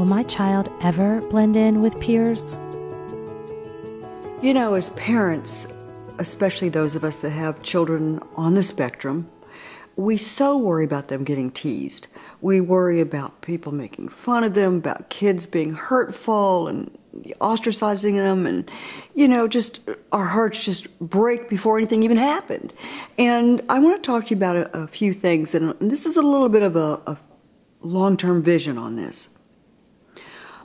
Will my child ever blend in with peers? You know, as parents, especially those of us that have children on the spectrum, we so worry about them getting teased. We worry about people making fun of them, about kids being hurtful and ostracizing them, and, you know, just our hearts just break before anything even happened. And I want to talk to you about a few things, and this is a little bit of a long-term vision on this.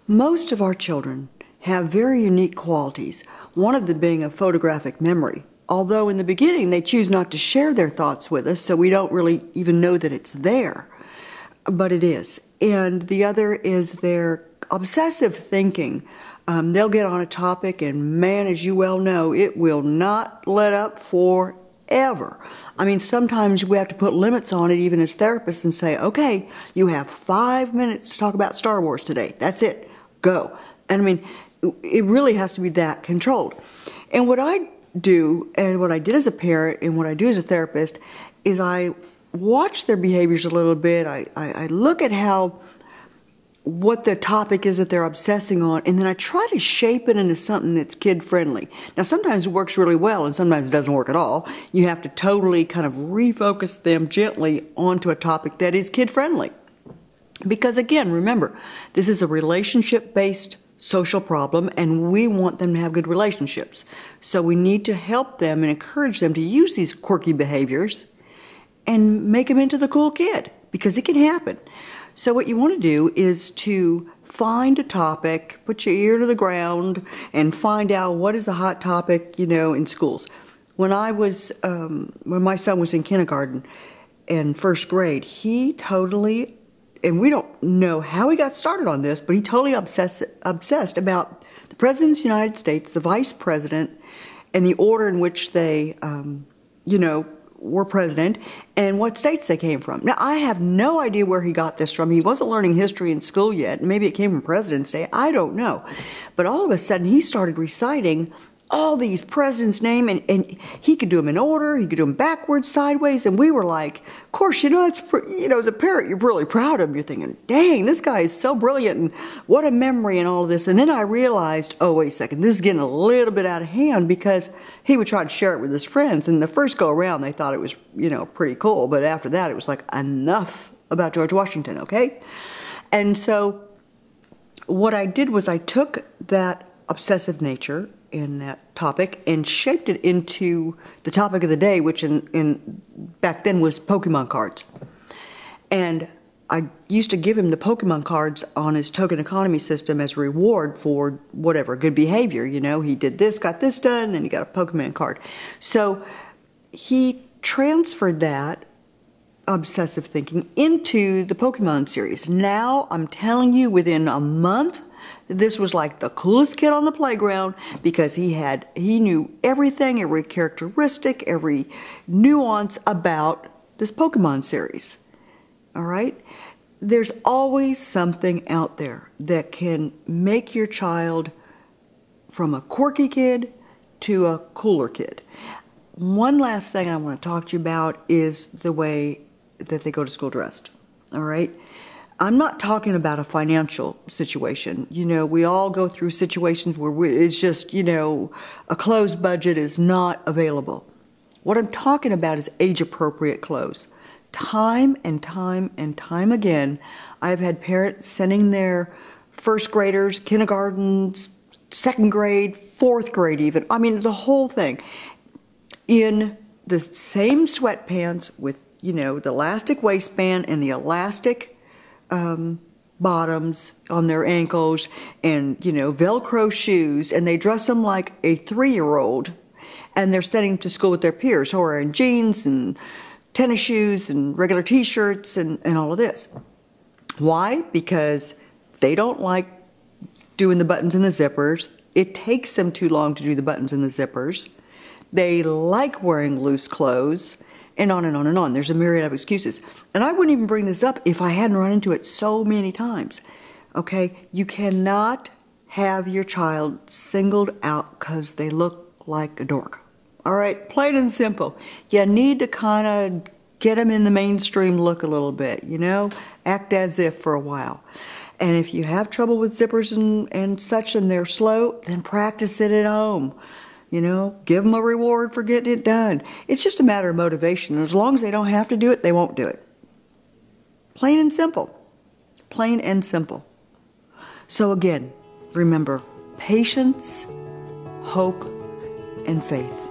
Most of our children have very unique qualities, one of them being a photographic memory. Although in the beginning they choose not to share their thoughts with us, so we don't really even know that it's there. But it is. And the other is their obsessive thinking. They'll get on a topic, and man, as you well know, it will not let up forever. I mean, sometimes we have to put limits on it, even as therapists, and say, okay, you have 5 minutes to talk about Star Wars today. That's it. Go. And I mean, it really has to be that controlled. And what I do, and what I did as a parent, and what I do as a therapist, is I watch their behaviors a little bit. I look at what the topic is that they're obsessing on, and then I try to shape it into something that's kid-friendly. Now, sometimes it works really well, and sometimes it doesn't work at all. You have to totally kind of refocus them gently onto a topic that is kid-friendly. Because again, remember, this is a relationship-based social problem, and we want them to have good relationships. So we need to help them and encourage them to use these quirky behaviors and make them into the cool kid, because it can happen. So what you want to do is to find a topic, put your ear to the ground, and find out what is the hot topic, you know, in schools. When my son was in kindergarten and first grade, he totally, and we don't know how he got started on this, but he totally obsessed about the President of the United States, the Vice President, and the order in which they, were president, and what states they came from. Now, I have no idea where he got this from. He wasn't learning history in school yet. Maybe it came from President's Day. I don't know. But all of a sudden, he started reciting all these presidents' names, and he could do them in order. He could do them backwards, sideways, and we were like, of course, as a parent, you're really proud of him. You're thinking, dang, this guy is so brilliant, and what a memory and all of this. And then I realized, oh, wait a second, this is getting a little bit out of hand, because he would try to share it with his friends, and the first go around, they thought it was, pretty cool, but after that, it was like, enough about George Washington, okay? And so what I did was I took that obsessive nature in that topic and shaped it into the topic of the day, which in back then was Pokemon cards. And I used to give him the Pokemon cards on his token economy system as a reward for whatever, good behavior. He did this, got this done, and he got a Pokemon card. So he transferred that obsessive thinking into the Pokemon series. Now, I'm telling you, within a month, this was like the coolest kid on the playground, because he knew everything, every characteristic, every nuance about this Pokemon series. All right? There's always something out there that can make your child from a quirky kid to a cooler kid. One last thing I want to talk to you about is the way that they go to school dressed. All right? I'm not talking about a financial situation. We all go through situations where it's just, a clothes budget is not available. What I'm talking about is age-appropriate clothes. Time and time and time again, I've had parents sending their first graders, kindergartens, second grade, fourth grade even, the whole thing, in the same sweatpants with, the elastic waistband and the elastic bottoms on their ankles, and Velcro shoes, and they dress them like a 3-year-old, and they're studying to school with their peers who are in jeans and tennis shoes and regular t-shirts and all of this. Why? Because they don't like doing the buttons and the zippers. It takes them too long to do the buttons and the zippers. They like wearing loose clothes, and on and on and on. There's a myriad of excuses. And I wouldn't even bring this up if I hadn't run into it so many times. Okay? You cannot have your child singled out because they look like a dork. All right? Plain and simple. You need to kind of get them in the mainstream look a little bit, act as if for a while. And if you have trouble with zippers and such and they're slow, then practice it at home. You know, give them a reward for getting it done. It's just a matter of motivation. As long as they don't have to do it, they won't do it. Plain and simple. Plain and simple. So again, remember, patience, hope, and faith.